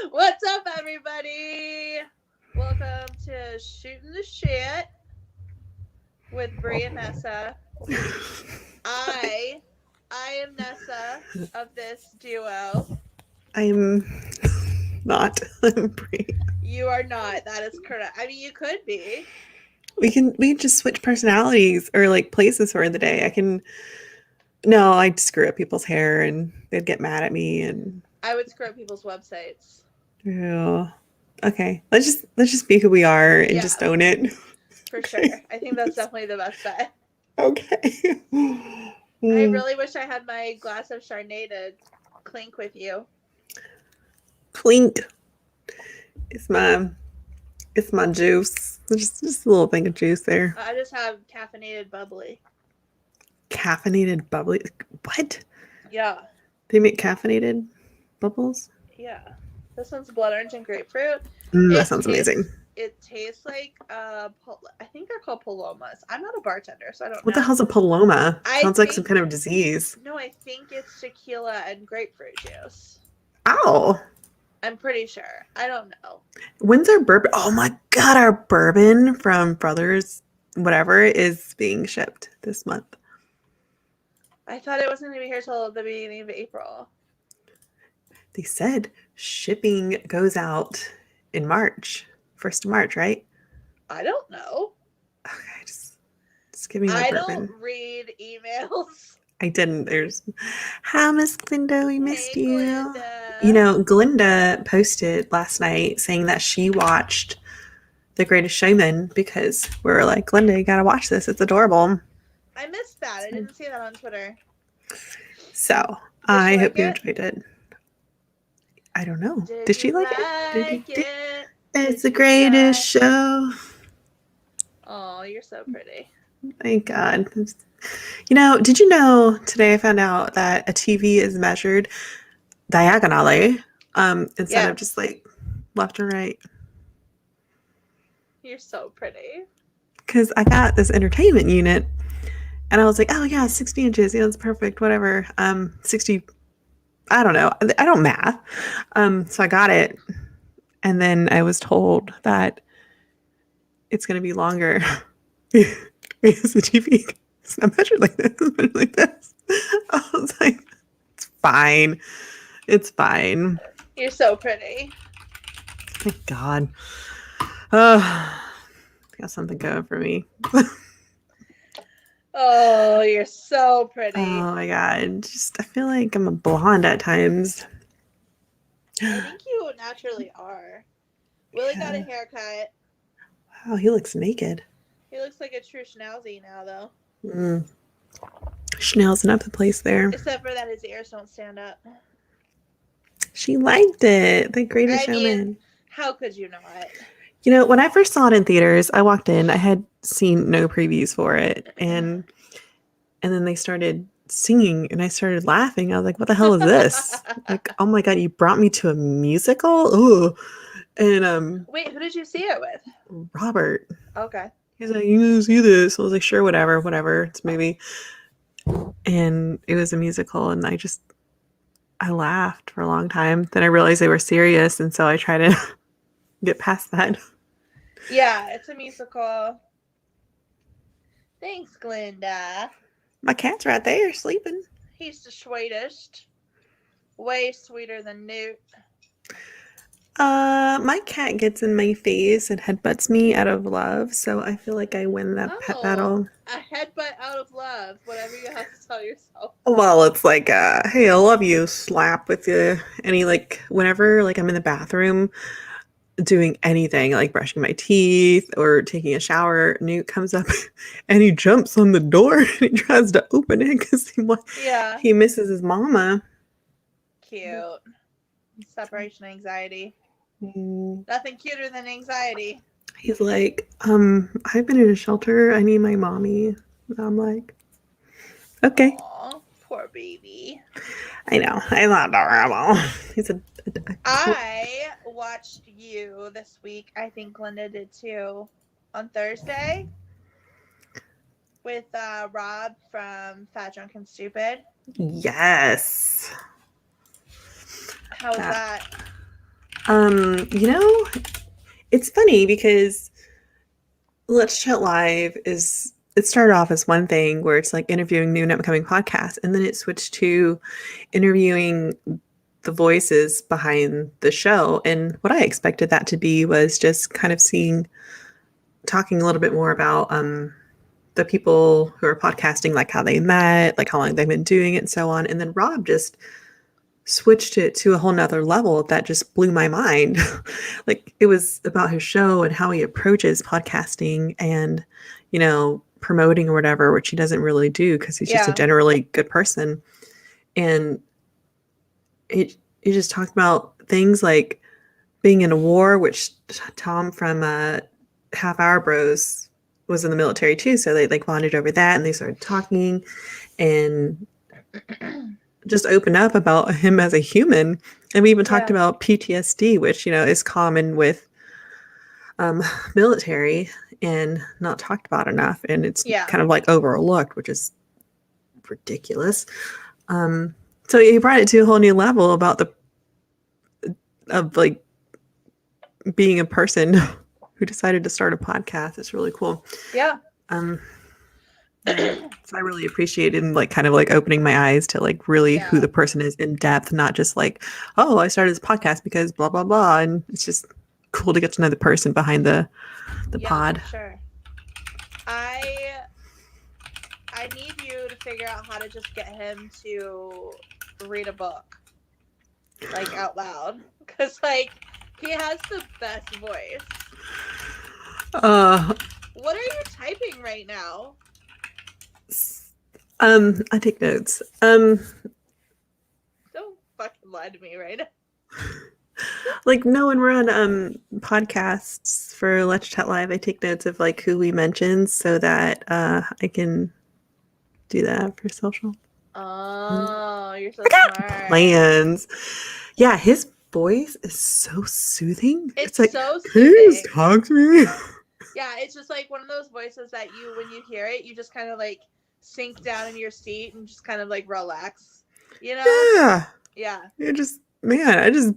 What's up, everybody? Welcome to Shooting the Shit with Brie and Nessa. I am Nessa of this duo. I'm not. I'm Brie. You are not. That is correct. I mean, you could be. We can just switch personalities or like places for the day. I can. No, I'd screw up people's hair and they'd get mad at me and. I would screw up people's websites. Yeah. Okay. Let's just be who we are and just Yeah, own it. for sure. Okay. I think that's definitely the best bet. Okay. I really wish I had my glass of Chardonnay to clink with you. Clink. It's my it's my juice. Just a little thing of juice there. I just have caffeinated bubbly. Caffeinated bubbly. What? Yeah. They make caffeinated bubbles? Yeah. This one's blood orange and grapefruit. That sounds amazing. It tastes like I think they're called palomas. I'm not a bartender, so I don't What know. the hell's a paloma? I Sounds like think, some kind of disease. no, I think it's tequila and grapefruit juice. Ow. I'm pretty sure. I don't know. When's our bourbon? Oh my god, our bourbon from Brothers whatever is being shipped this month. I thought it wasn't going to be here till the beginning of April. They said shipping goes out in March. 1st of March, right? I don't know. Okay, just give me my bourbon. Don't read emails. I didn't. There's, hi, Miss Glinda, we missed Hey, you. Glinda. You know, Glinda posted last night saying that she watched The Greatest Showman because we were like, Glinda, you gotta watch this. It's adorable. I missed that. I didn't see that on Twitter. So I hope you enjoyed it. I don't know. Did she like it? It's the greatest show. Oh, you're so pretty. Thank God. You know, did you know today I found out that a TV is measured diagonally instead of just like left or right? You're so pretty. Because I got this entertainment unit and I was like, oh yeah, 60 inches. Yeah, that's perfect. Whatever. 60, I don't know. I don't math. So I got it. And then I was told that it's going to be longer because the TV is not measured like this. It's measured like this. I was like, it's fine. It's fine. You're so pretty. Thank God. Got something going for me. Oh, you're so pretty. Oh my God. I feel like I'm a blonde at times. I think you naturally are. Willie got a haircut. Wow, he looks naked. He looks like a true Schnauzy now, though. Schnauzing up the place there. Except for that his ears don't stand up. She liked it. The Greatest Showman. How could you not? You know, when I first saw it in theaters, I walked in. I had seen no previews for it, and then they started singing, and I started laughing. I was like, "What the hell is this?" Like, oh my God, you brought me to a musical? Ooh. And wait, who did you see it with? Robert. Okay. He's like, "You need to see this." I was like, "Sure, whatever. It's a movie." And it was a musical, and I laughed for a long time. Then I realized they were serious, and so I tried to get past that. Yeah, it's a musical. Thanks, Glinda. My cat's right there sleeping. He's the sweetest. Way sweeter than Newt. My cat gets in my face and headbutts me out of love, so I feel like I win that pet battle. A headbutt out of love, whatever you have to tell yourself. Well, it's like, hey, I love you, slap with you. Any, like, whenever, like, I'm in the bathroom doing anything, like brushing my teeth or taking a shower, Newt comes up and he jumps on the door and he tries to open it because he misses his mama. Cute. Separation anxiety. Nothing cuter than anxiety. He's like, I've been in a shelter. I need my mommy. And I'm like, okay. Aww, poor baby. I know. I'm not adorable. He's I watched You this week. I think Glinda did too. On Thursday. With Rob from Fat, Drunk, and Stupid. Yes. How is that. that? You know, it's funny because Let's Chat Live it started off as one thing where it's like interviewing new and upcoming podcasts, and then it switched to interviewing the voices behind the show. And what I expected that to be was just kind of talking a little bit more about the people who are podcasting, like how they met, like how long they've been doing it, and so on. And then Rob just switched it to a whole nother level that just blew my mind. Like it was about his show and how he approaches podcasting and, promoting or whatever, which he doesn't really do because he's just a Yeah. generally good person. And he just talked about things like being in a war, which Tom from Half Hour Bros was in the military too. So they like bonded over that and they started talking and just opened up about him as a human. And we even talked Yeah. about PTSD, which, is common with military and not talked about enough. And it's Yeah. kind of like overlooked, which is ridiculous. So he brought it to a whole new level about of like being a person who decided to start a podcast. It's really cool. Yeah. So I really appreciated like kind of like opening my eyes to like really who Yeah. the person is in depth, not just like, oh, I started this podcast because blah blah blah. And it's just cool to get to know the person behind the pod. For sure. I need you to figure out how to just get him to read a book, like out loud, because like he has the best voice. What are you typing right now? I take notes. Don't fucking lie to me right now. Like no, when we're on podcasts for Let's Chat Live, I take notes of like who we mentioned so that I can do that for social. Oh, you're so I got smart. plans. Yeah, his voice is so soothing. It's like, so please soothing. talk to me. Yeah, it's just like one of those voices that when you hear it, you just kind of like sink down in your seat and just kind of like relax. Yeah. Yeah. It just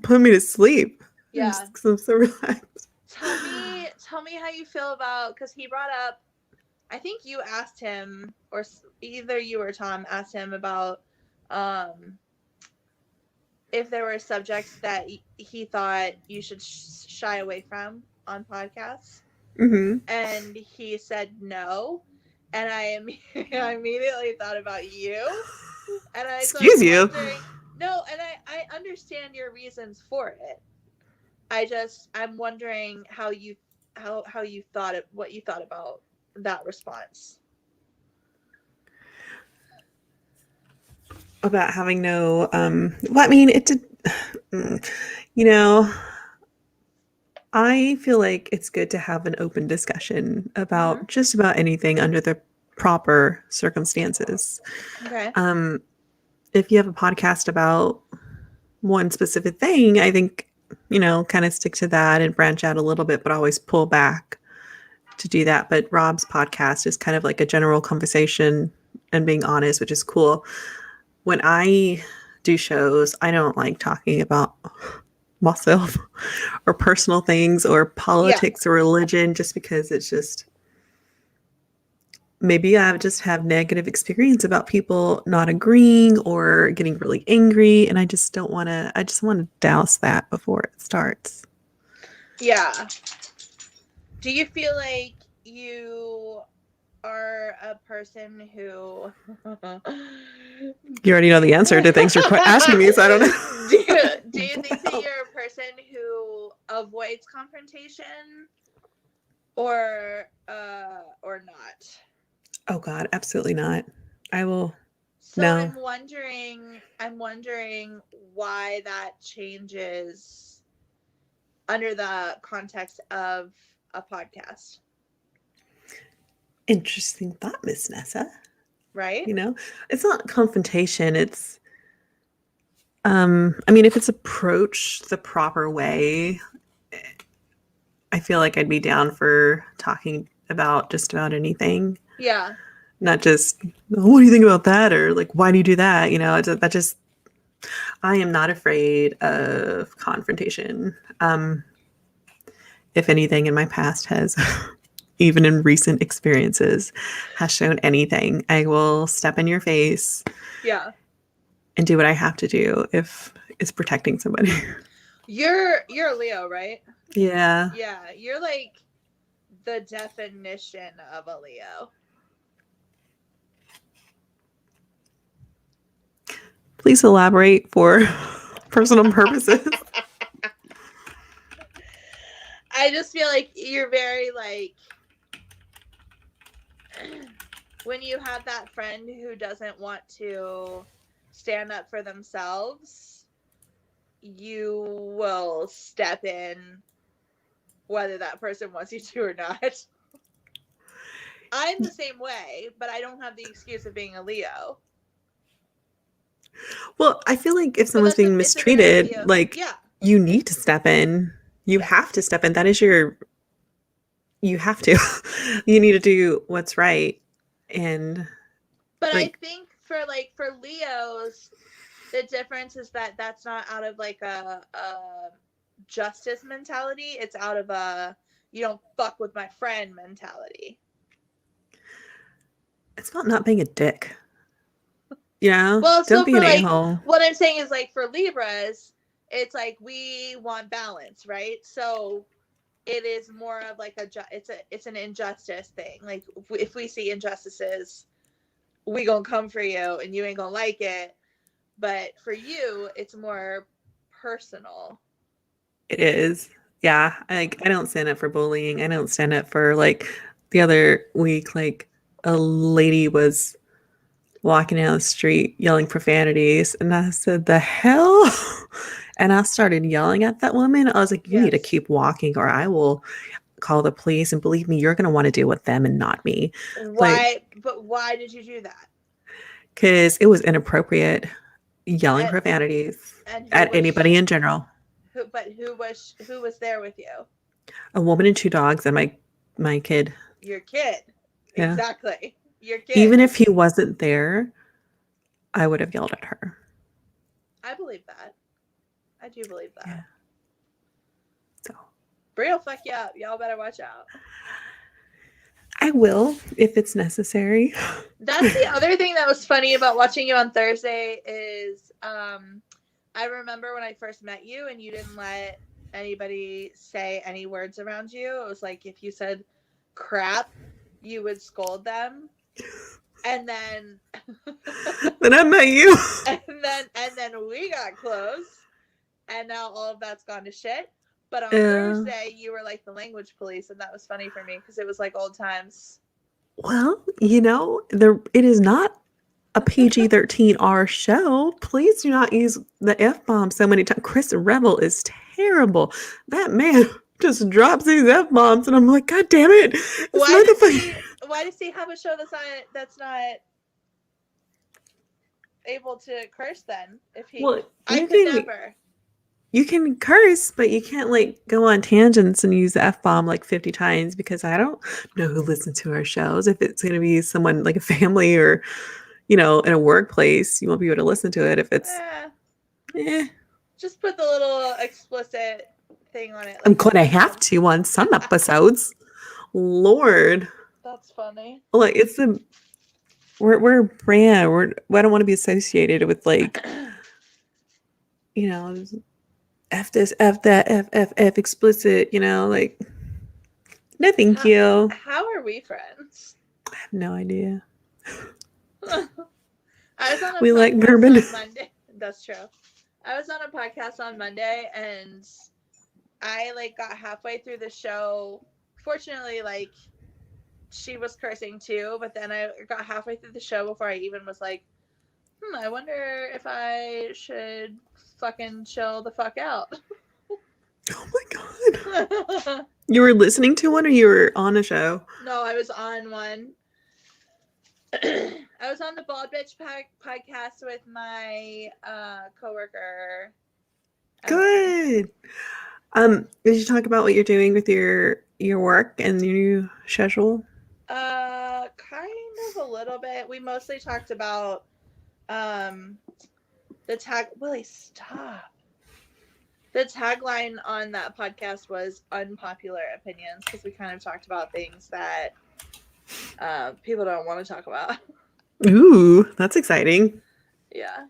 put me to sleep. Yeah. Because I'm so relaxed. Tell me how you feel about, because he brought up, I think you asked him, or either you or Tom asked him about if there were subjects that he thought you should shy away from on podcasts. Mm-hmm. And he said no. And I immediately thought about you. And Excuse you. No, and I understand your reasons for it. I'm wondering how you thought it, what you thought about that response. About having no well, I mean, it did I feel like it's good to have an open discussion about just about anything under the proper circumstances. Okay. If you have a podcast about one specific thing, I think, kind of stick to that and branch out a little bit, but always pull back to do that. But Rob's podcast is kind of like a general conversation and being honest, which is cool. When I do shows, I don't like talking about myself or personal things or politics or religion, just because it's just, maybe I just have negative experience about people not agreeing or getting really angry. And I just want to douse that before it starts. Yeah. Do you feel like you are a person who... You already know the answer to things you're asking me, so I don't know. Do you think that you're a person who avoids confrontation or not? Oh God, absolutely not. I will. So no. I'm wondering why that changes under the context of a podcast. Interesting thought, Miss Nessa. Right? It's not confrontation. It's, I mean, if it's approached the proper way, I feel like I'd be down for talking about just about anything. Yeah. Not just, what do you think about that? Or like, why do you do that? That just, I am not afraid of confrontation. If anything in my past has, even in recent experiences, has shown anything, I will step in your face Yeah. and do what I have to do if it's protecting somebody. You're a Leo, right? Yeah. Yeah, you're like the definition of a Leo. Please elaborate for personal purposes. I just feel like you're very like when you have that friend who doesn't want to stand up for themselves, you will step in whether that person wants you to or not. I'm the same way, but I don't have the excuse of being a Leo. Well, I feel like if But someone's being it's a very mistreated, Leo. like Yeah. you need to step in. You Yeah. have to step in. That is your, you have to. You need to do what's right. And But I like, think for Leos, the difference is that that's not out of like a justice mentality. It's out of a you don't fuck with my friend mentality. it's about not being a dick. Yeah. Well, Don't so be for an like a-hole. what I'm saying is like for Libras, it's like we want balance, right? So it is more of like it's an injustice thing. Like if we see injustices, we gonna come for you, and you ain't gonna like it. But for you, it's more personal. It is. Yeah. I don't stand up for bullying. I don't stand up for like the other week, like a lady was walking down the street yelling profanities. And I said, the hell? And I started yelling at that woman. I was like, you need to Yes. keep walking or I will call the police. And believe me, you're going to want to deal with them and not me. Like, Why? But why did you do that? because it was inappropriate yelling And, profanities and who at anybody was in general. who was there with you? A woman and two dogs and my kid. Your kid. Yeah. Exactly. Your kid. Even if he wasn't there, I would have yelled at her. I believe that. I do believe that. Yeah. So Brie will fuck you up. Y'all better watch out. I will if it's necessary. That's the other thing that was funny about watching you on Thursday is I remember when I first met you and you didn't let anybody say any words around you. It was like if you said crap, you would scold them. And then Then I met you. and then we got close. And now all of that's gone to shit. But on Yeah. Thursday, you were like the language police, and that was funny for me because it was like old times. Well, it is not a PG-13R show. Please do not use the F-bomb so many times. Chris Rebel is terrible. That man just drops these F-bombs and I'm like, God damn it. Why does he have a show that's not able to curse then? If he I could never. You can curse, but you can't like go on tangents and use the F-bomb like 50 times because I don't know who listens to our shows. If it's going to be someone like a family or, in a workplace, you won't be able to listen to it. If it's, just put the little explicit thing on it. I'm going to have to on some episodes. Lord. That's funny. Like we're a brand. I don't want to be associated with like, F this, F that, F explicit, like, no, thank you. How are we friends? I have no idea. I was on a we like bourbon. On Monday. That's true. I was on a podcast on Monday and I like got halfway through the show. Fortunately, like she was cursing too, but then I got halfway through the show before I even was like, I wonder if I should fucking chill the fuck out. Oh my god. You were listening to one or you were on a show? No, I was on one. I was on the Bald Bitch podcast with my coworker. Good. Did you talk about what you're doing with your work and your new schedule? Kind of a little bit. We mostly talked about Willie, stop. The tagline on that podcast was unpopular opinions because we kind of talked about things that people don't want to talk about. Ooh, that's exciting. Yeah.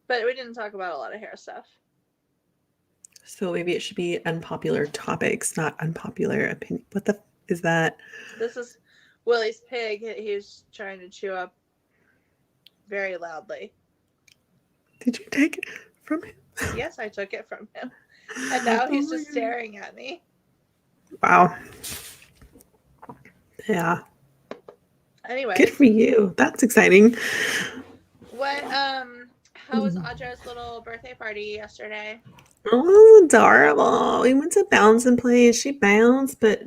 But we didn't talk about a lot of hair stuff. So maybe it should be unpopular topics, not unpopular opinion. What the is that? This is Willie's pig. He's trying to chew up very loudly. Did you take it from him? Yes, I took it from him. And now he's just staring at me. Wow. Yeah. Anyway. Good for you. That's exciting. What how was Audra's little birthday party yesterday? Oh, it was adorable. We went to Bounce and Play. She bounced, but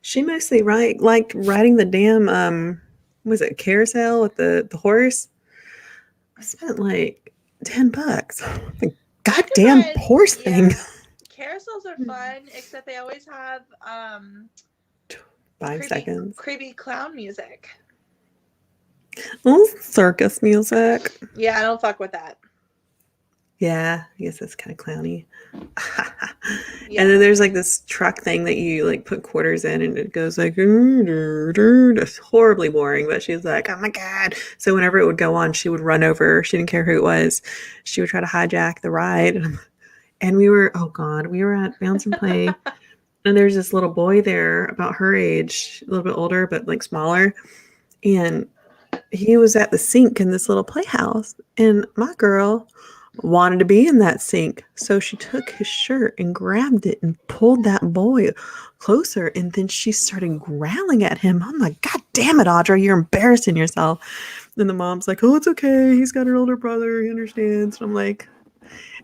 she mostly liked riding the damn was it carousel with the horse? I spent like $10. The goddamn horse thing. Carousels are fun, except they always have 5 seconds. Creepy clown music. Oh, circus music. Yeah, I don't fuck with that. Yeah, I guess that's kind of clowny. Yeah. And then there's like this truck thing that you like put quarters in and it goes like it's horribly boring, but she's like, oh my god. So whenever it would go on, she would run over. She didn't care who it was. She would try to hijack the ride. And we were at Bounce and Play. And there's this little boy there about her age, a little bit older, but like smaller. And he was at the sink in this little playhouse. And my girl wanted to be in that sink. So she took his shirt and grabbed it and pulled that boy closer. And then she started growling at him. I'm like, God damn it, Audra, you're embarrassing yourself. And the mom's like, oh, it's okay. He's got an older brother. He understands. And I'm like,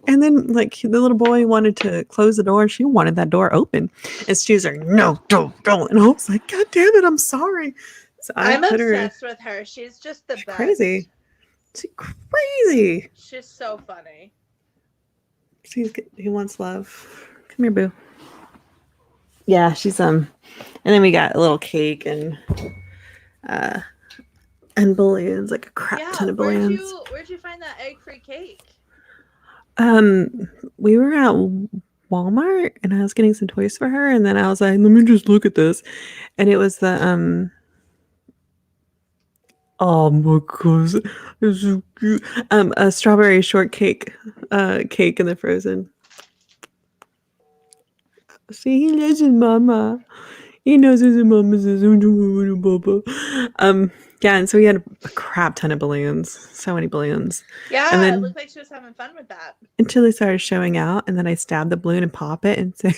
and then like the little boy wanted to close the door. She wanted that door open. And she was like, no, don't. And I was like, God damn it, I'm sorry. So I'm obsessed with her. She's just the best. Crazy. She's crazy. She's so funny. He wants love. Come here, boo. Yeah, she's and then we got a little cake and balloons, like a crap ton of balloons. Where'd you find that egg-free cake? We were at Walmart and I was getting some toys for her, and then I was like, let me just look at this. And it was the oh my god, it's so cute. A strawberry shortcake cake in the frozen. See, he loves his mama. He knows his mama says, yeah, and so we had a crap ton of balloons. So many balloons. Yeah, and then, it looked like she was having fun with that. Until they started showing out, and then I stabbed the balloon and pop it and say,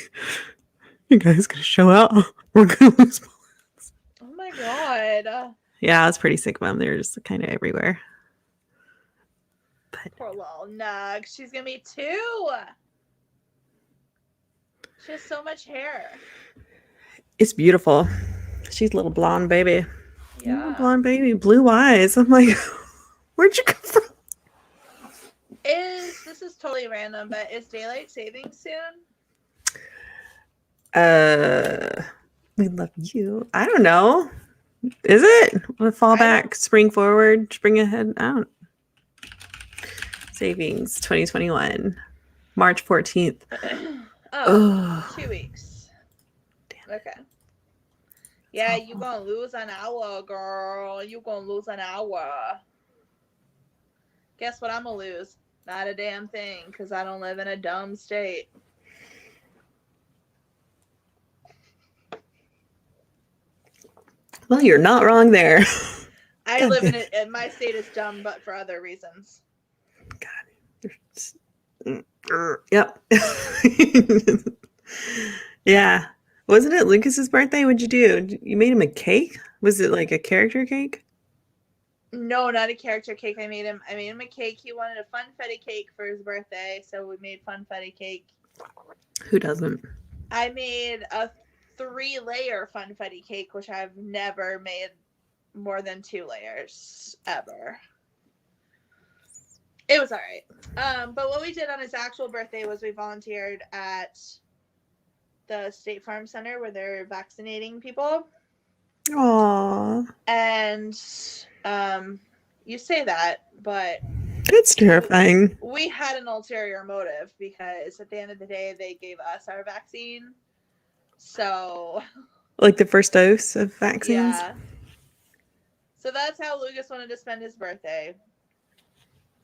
you guys gonna show out? We're gonna lose balloons. Oh my god. Yeah, I was pretty sick of them. They were just kind of everywhere. But poor little Nug. She's gonna be 2. She has so much hair. It's beautiful. She's a little blonde baby. Yeah. Little blonde baby, blue eyes. I'm like, where'd you come from? This is totally random, but is daylight saving soon? We love you. I don't know. Is it? We'll fall back, spring forward, spring ahead. I don't. Savings 2021, March 14th. Oh, 2 weeks. Damn. Okay. Yeah, you gonna lose an hour, girl. You gonna lose an hour. Guess what I'm gonna lose? Not a damn thing, because I don't live in a dumb state. Well, you're not wrong there. I live in it, and my state is dumb, but for other reasons. God. Yep. Yeah. Wasn't it Lucas's birthday? What'd you do? You made him a cake? Was it like a character cake? No, not a character cake. I made him a cake. He wanted a funfetti cake for his birthday, so we made funfetti cake. Who doesn't? I made a 3-layer funfetti cake, which I've never made more than 2 layers ever. It was all right. But what we did on his actual birthday was we volunteered at the State Farm Center where they're vaccinating people. Aww. And you say that, but That's terrifying. We had an ulterior motive because at the end of the day, they gave us our vaccine. So, Like the first dose of vaccines? yeah. So that's how Lucas wanted to spend his birthday.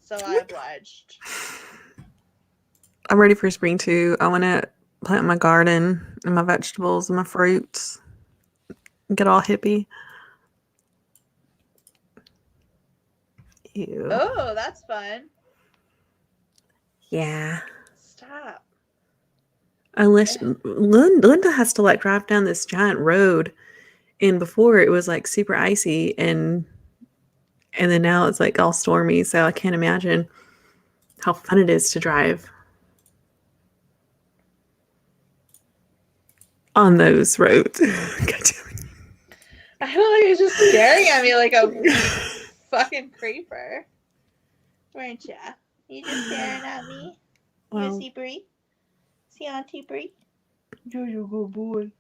So I obliged. I'm ready for spring too. I want to plant my garden and my vegetables and my fruits. Get all hippie. Ew. Oh, that's fun. Yeah. Stop. Unless Linda has to like drive down this giant road, and before it was like super icy, and then now it's like all stormy. So I can't imagine how fun it is to drive on those roads. God damn it. I don't know, you're just staring at me like a fucking creeper. Weren't ya? You just staring at me? Well, You see Bree? See Auntie Bree? you're a good boy.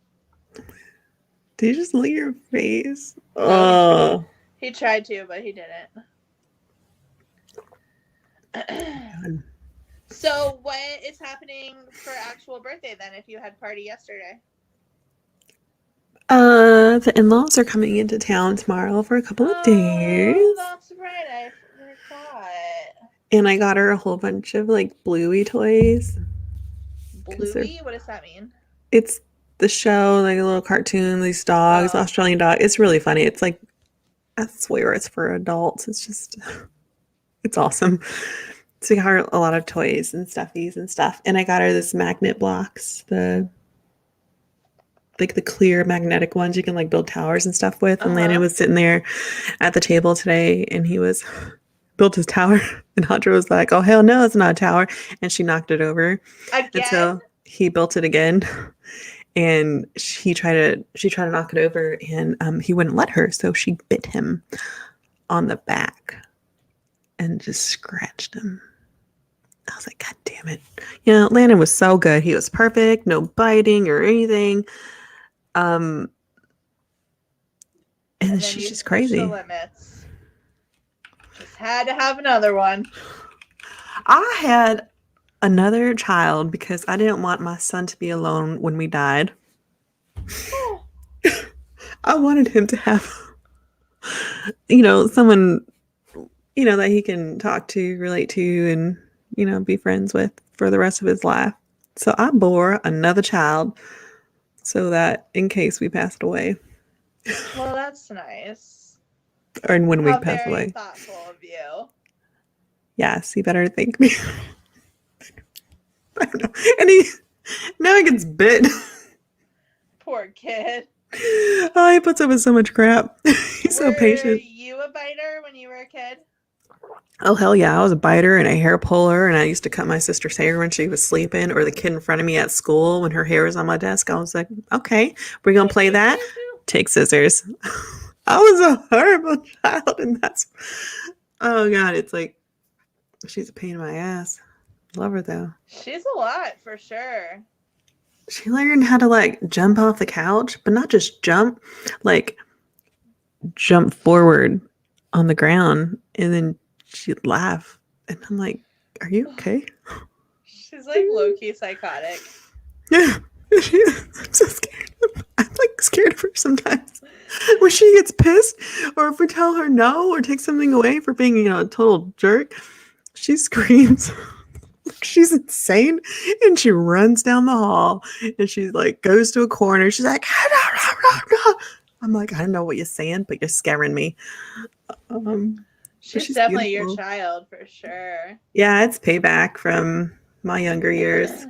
Did you just look at your face? No, Oh. He tried to, but he didn't. God. So what is happening for actual birthday then if you had party yesterday? The in-laws are coming into town tomorrow for a couple of days. Oh, that's right. I forgot. And I got her a whole bunch of like Bluey toys. Bluey? What does that mean? It's the show, like a little cartoon, these dogs, Oh. Australian dog. It's really funny. It's like, I swear it's for adults. It's just, it's awesome. So I got her a lot of toys and stuffies and stuff. And I got her this magnet blocks, the clear magnetic ones you can like build towers and stuff with. And Landon was sitting there at the table today and he was built his tower. And Audra was like, oh, hell no, it's not a tower. And she knocked it over. Again? And so he built it again. And she tried to knock it over and he wouldn't let her. So she bit him on the back and just scratched him. I was like, God damn it. Yeah, Landon was so good. He was perfect, no biting or anything. And then she's you just pushed crazy. the limits. Just had to have another one. I had another child because I didn't want my son to be alone when we died. I wanted him to have, someone, that he can talk to, relate to, and, be friends with for the rest of his life. So I bore another child so that in case we passed away. Well, that's nice. Or when we How pass very away. thoughtful of you. Yes, you better thank me. I don't know. And now he gets bit. Poor kid. Oh, he puts up with so much crap. He's so patient. Were you a biter when you were a kid? Oh, hell yeah. I was a biter and a hair puller, and I used to cut my sister's hair when she was sleeping, or the kid in front of me at school when her hair was on my desk. I was like, okay, we're going to play that. Take scissors. I was a horrible child, and oh, God, it's like, she's a pain in my ass. Love her, though. She's a lot, for sure. She learned how to, like, jump off the couch, but not just jump, like, jump forward on the ground, and then she'd laugh. And I'm like, are you okay? She's, like, low-key psychotic. Yeah. I'm so scared. I'm, like, scared of her sometimes. When she gets pissed, or if we tell her no, or take something away for being, a total jerk, she screams. She's insane, and she runs down the hall, and she's like goes to a corner. She's like, I'm like, I don't know what you're saying, but you're scaring me. She's definitely beautiful. Your child for sure. Yeah, it's payback from my younger years.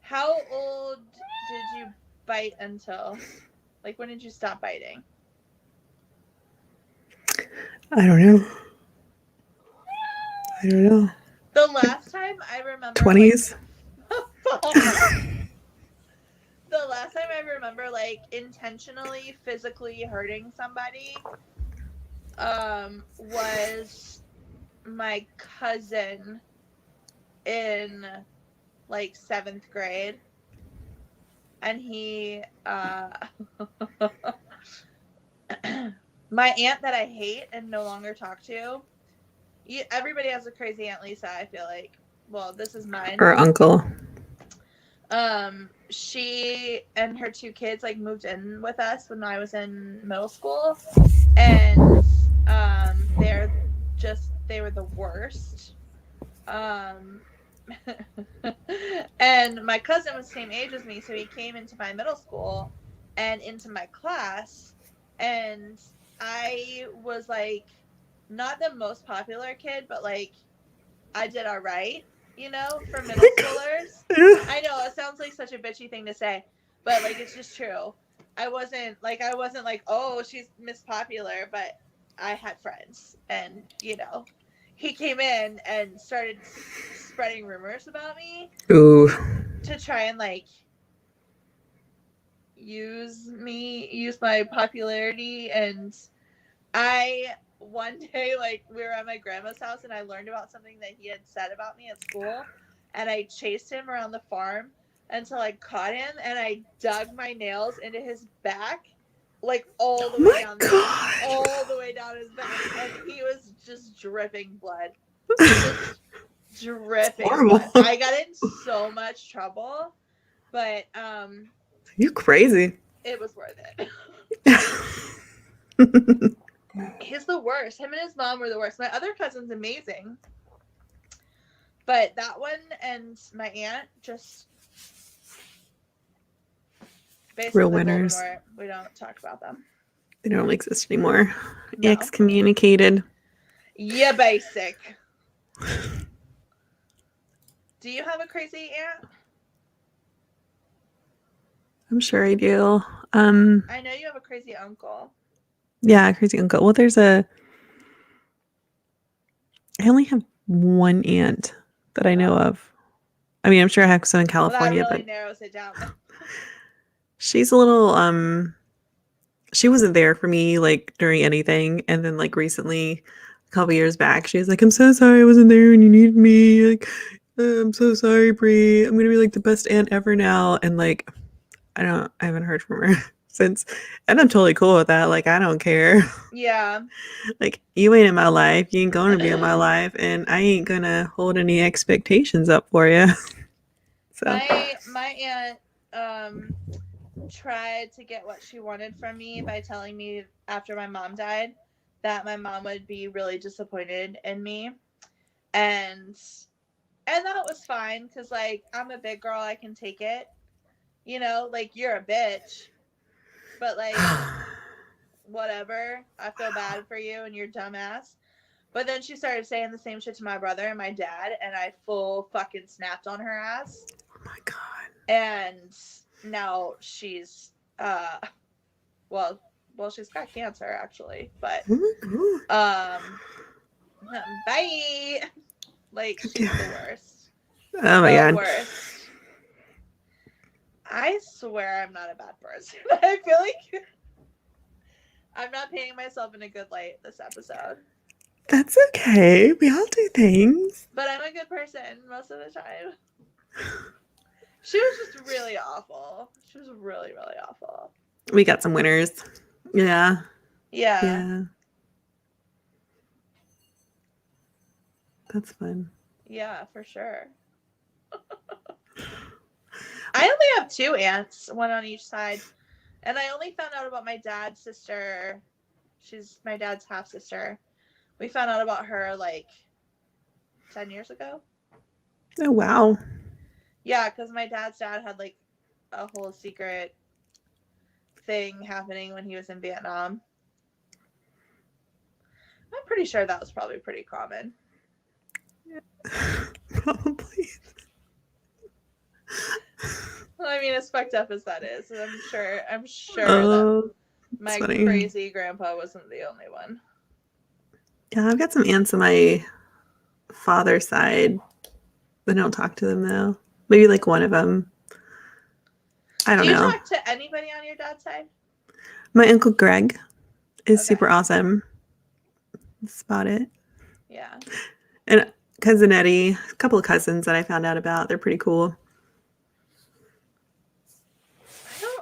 How old did you bite until? Like, when did you stop biting? I don't know. The last time I remember 20s. The last time I remember like intentionally physically hurting somebody was my cousin in like 7th grade. And he my aunt that I hate and no longer talk to Everybody has a crazy Aunt Lisa, I feel like. Well, this is mine. Or uncle. She and her two kids like moved in with us when I was in middle school, and they were the worst. Um, and my cousin was the same age as me, so he came into my middle school and into my class, and I was like not the most popular kid, but like I did all right, for middle schoolers. I know it sounds like such a bitchy thing to say, but like it's just true. I wasn't like, oh, she's Miss Popular, but I had friends, and he came in and started spreading rumors about me. Ooh. To try and like use my popularity. And one day, like, we were at my grandma's house and I learned about something that he had said about me at school, and I chased him around the farm until I caught him, and I dug my nails into his back, like all the way down all the way down his back, and he was just dripping blood. Just dripping blood. I got in so much trouble, but you crazy. It was worth it. He's the worst. Him and his mom were the worst. My other cousin's amazing, but that one and my aunt just basically real winners. We don't talk about them. They don't exist anymore. No. Excommunicated. Yeah, basic. Do you have a crazy aunt? I'm sure I do. I know you have a crazy uncle. Yeah, crazy uncle. Well, I only have one aunt that I know of. I mean, I'm sure I have some in California, that really narrows it down. She's a little she wasn't there for me like during anything, and then like recently, a couple years back, she was like, "I'm so sorry I wasn't there and you needed me. Like, I'm so sorry, Brie. I'm gonna be like the best aunt ever now." And like, I haven't heard from her since, and I'm totally cool with that. Like, I don't care. Yeah. Like, you ain't in my life. You ain't going to be in my life, and I ain't gonna hold any expectations up for you. So my aunt tried to get what she wanted from me by telling me after my mom died that my mom would be really disappointed in me, and that was fine because like I'm a big girl, I can take it, like you're a bitch, but like whatever, I feel bad for you and your dumbass. But then she started saying the same shit to my brother and my dad, and I full fucking snapped on her ass. Oh my God. And now she's well she's got cancer actually, but bye. Like, she's the worst. Oh my God. Worst. I swear I'm not a bad person. I feel like I'm not painting myself in a good light this episode. That's okay. We all do things. But I'm a good person most of the time. She was just really awful. She was really, really awful. We got some winners. Yeah. Yeah. That's fun. Yeah, for sure. I only have 2 aunts, one on each side. And I only found out about my dad's sister. She's my dad's half sister. We found out about her like 10 years ago. Oh, wow. Yeah, because my dad's dad had like a whole secret thing happening when he was in Vietnam. I'm pretty sure that was probably pretty common. Yeah. Probably. Well, I mean, as fucked up as that is, I'm sure that my crazy grandpa wasn't the only one. Yeah, I've got some aunts on my father's side. I don't talk to them though. Maybe like one of them. I don't know. Do you talk to anybody on your dad's side? My Uncle Greg is super awesome. That's about it. Yeah. And Cousin Eddie, a couple of cousins that I found out about. They're pretty cool.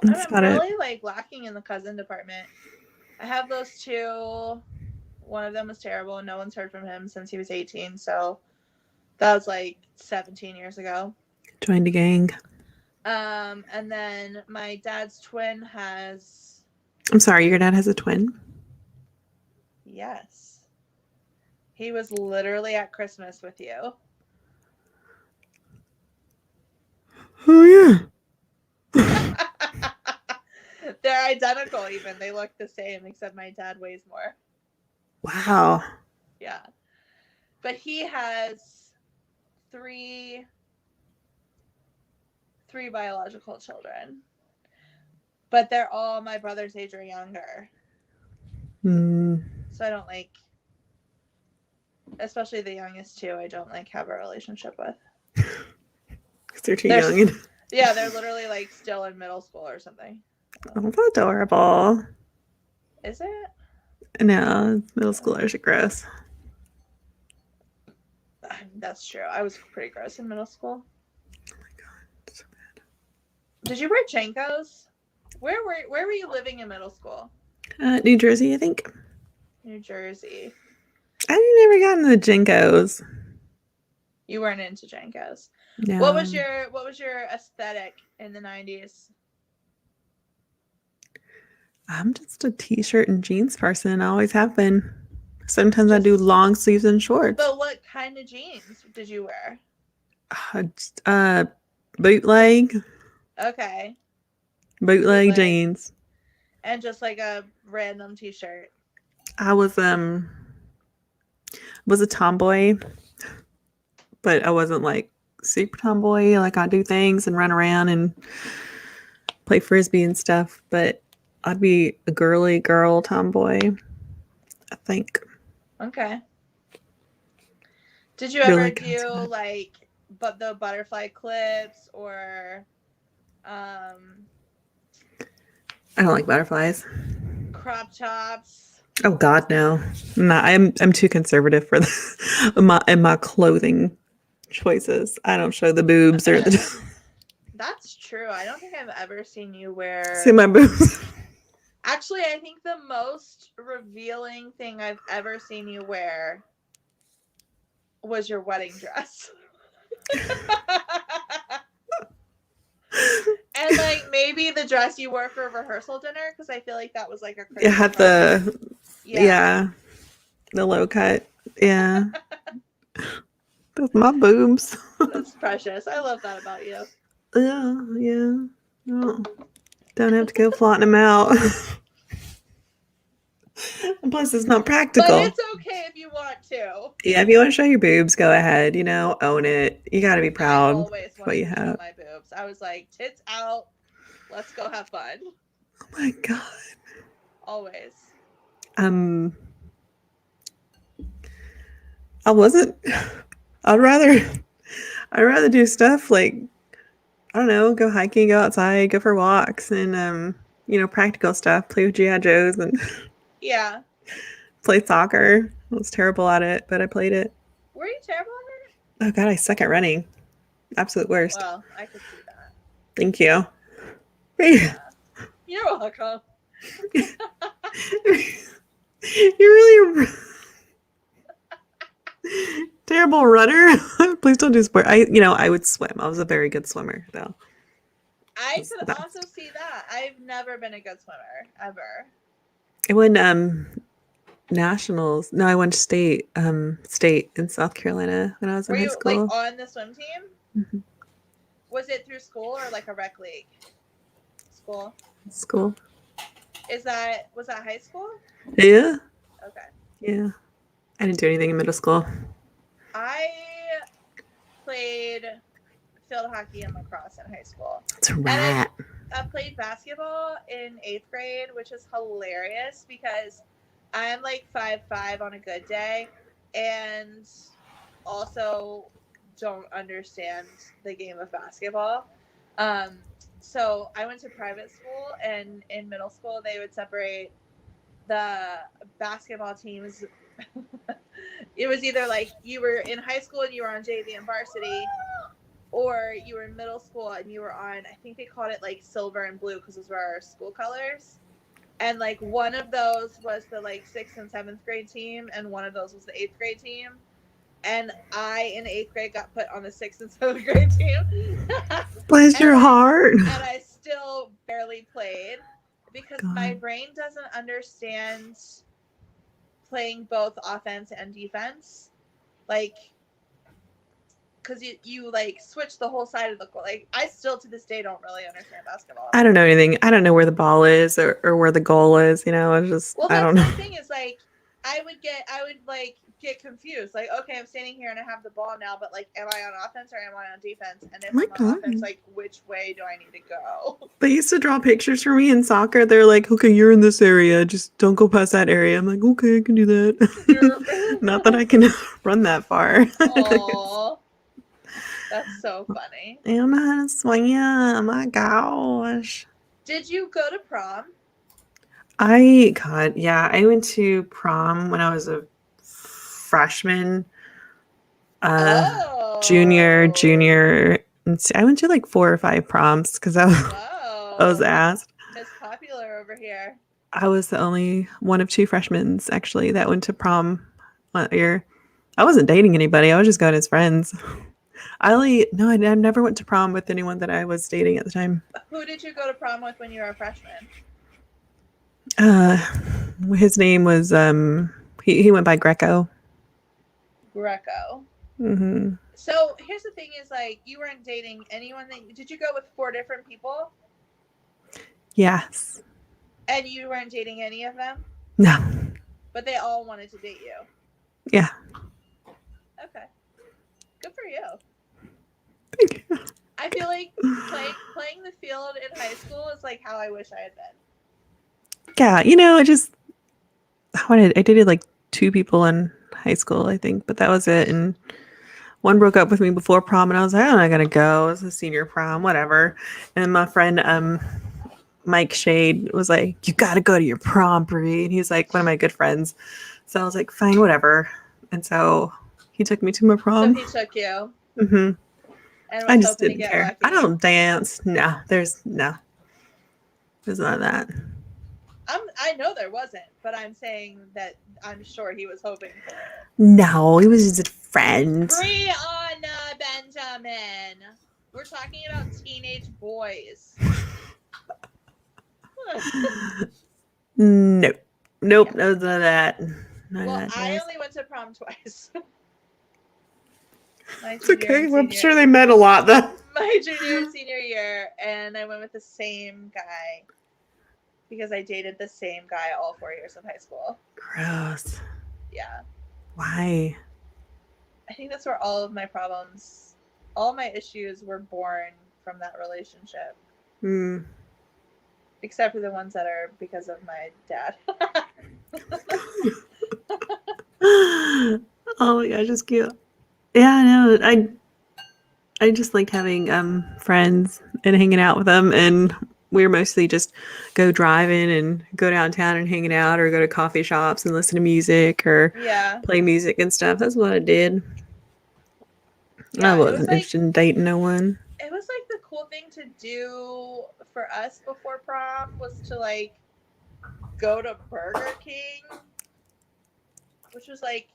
I'm really like lacking in the cousin department. I have those 2 One of them was terrible, and no one's heard from him since he was 18. So that was like 17 years ago. Joined a gang. And then my dad's twin has. I'm sorry, your dad has a twin? Yes. He was literally at Christmas with you. Oh, yeah. They're identical even. They look the same, except my dad weighs more. Wow. Yeah. But he has three biological children. But they're all my brother's age or younger. So I don't like, especially the youngest two, I don't like have a relationship with. Because they're too young. Yeah, they're literally like still in middle school or something. Oh, that's adorable. Is it? No, middle schoolers are gross. That's true. I was pretty gross in middle school. Oh my god, so bad. Did you wear JNCOs? Where were you living in middle school? New Jersey, I think. New Jersey. I never got into the JNCOs. You weren't into JNCOs. No. What was your aesthetic in the 90s? I'm just a t-shirt and jeans person. I always have been. Sometimes I do long sleeves and shorts. But what kind of jeans did you wear? Bootleg. Okay. Bootleg jeans. And just like a random t-shirt. I was a tomboy, but I wasn't like super tomboy. Like I do things and run around and play frisbee and stuff, but I'd be a girly girl tomboy, I think. Okay. Did you ever do like the butterfly clips or I don't like butterflies. Crop tops? Oh God, no. I'm too conservative for my clothing choices. I don't show the boobs or the. That's true. I don't think I've ever seen you wear. See my boobs. Actually, I think the most revealing thing I've ever seen you wear was your wedding dress. And like maybe the dress you wore for rehearsal dinner, because I feel like that was like a crazy. It had the the low cut. Yeah. That's my boobs. That's precious. I love that about you. Yeah. Oh, don't have to go flaunting them out. Plus, it's not practical. But it's okay if you want to. Yeah, if you want to show your boobs, go ahead. Own it. You got to be proud of what you have. My boobs. I was like, tits out. Let's go have fun. Oh my god. Always. I wasn't. I'd rather do stuff like, I don't know, go hiking, go outside, go for walks, and practical stuff. Play with G.I. Joes and yeah. Play soccer. I was terrible at it, but I played it. Were you terrible at it? Oh god, I suck at running. Absolute worst. Well, I could see that. Thank you. Yeah. You're welcome. You're really terrible runner. Please don't do sport. I would swim. I was a very good swimmer, though. I could also see that. I've never been a good swimmer ever. I won nationals. No, I won state in South Carolina when I was in high school. Were you like on the swim team? Mm-hmm. Was it through school or like a rec league? School. Was that high school? Yeah. Okay. Yeah. I didn't do anything in middle school. I played field hockey and lacrosse in high school. That's right. I played basketball in 8th grade, which is hilarious because I'm like 5'5" on a good day and also don't understand the game of basketball. So I went to private school, and in middle school they would separate the basketball teams. It was either like you were in high school and you were on JV and varsity, or you were in middle school and you were on, I think they called it like silver and blue because those were our school colors. And like one of those was the like 6th and 7th grade team, and one of those was the 8th grade team. And I in 8th grade got put on the 6th and 7th grade team. Bless your heart. And I still barely played because my God. brain doesn't understand playing both offense and defense. Like, because you like switch the whole side of the court. Like, I still to this day don't really understand basketball. I don't know anything. I don't know where the ball is or where the goal is. You know, I just Well, I that's don't my know. thing is like I would like get confused. Like, okay, I'm standing here and I have the ball now, but like, am I on offense or am I on defense? And if Oh my I'm on God. offense, like, which way do I need to go? They used to draw pictures for me in soccer. They're like, okay, you're in this area. Just don't go past that area. I'm like, okay, I can do that. Not that I can run that far. Aww. That's so funny. I don't know how to swing. Oh my gosh. Did you go to prom? I went to prom when I was a freshman, junior. I went to like 4 or 5 proms because I was asked. It's popular over here. I was the only one of 2 freshmen actually that went to prom that year. I wasn't dating anybody. I was just going as friends. I never went to prom with anyone that I was dating at the time. Who did you go to prom with when you were a freshman? His name was he went by Greco. Greco. Mm-hmm. So here's the thing: is like you weren't dating anyone. Did you go with 4 different people? Yes. And you weren't dating any of them? No. But they all wanted to date you. Yeah. Okay. Good for you. Thank you. I feel like playing the field in high school is like how I wish I had been. Yeah, I dated like 2 people in high school, I think, but that was it. And one broke up with me before prom, and I was like, I'm not gonna go. It was a senior prom, whatever. And my friend Mike Shade was like, you gotta go to your prom, Brie. And he's like one of my good friends. So I was like, fine, whatever. And so he took me to my prom. So he took you. Mm-hmm. And I just didn't care. Lucky. I don't dance. No, there's none of that. I know there wasn't, but I'm saying that I'm sure he was hoping for it. No, he was just a friend. Brianna Benjamin. We're talking about teenage boys. Nope. Yeah. None of that. I only went to prom twice. It's okay. Well, I'm sure they met a lot though. My junior and senior year, and I went with the same guy because I dated the same guy all 4 years of high school. Gross. Yeah. Why? I think that's where all of my problems, all my issues were born from that relationship. Hmm. Except for the ones that are because of my dad. Oh my gosh, it's cute. Yeah, I know. I just like having friends and hanging out with them, and we're mostly just go driving and go downtown and hanging out, or go to coffee shops and listen to music or play music and stuff. That's what I did. Yeah, I wasn't interested in dating no one. It was like the cool thing to do for us before prom was to like go to Burger King, which was like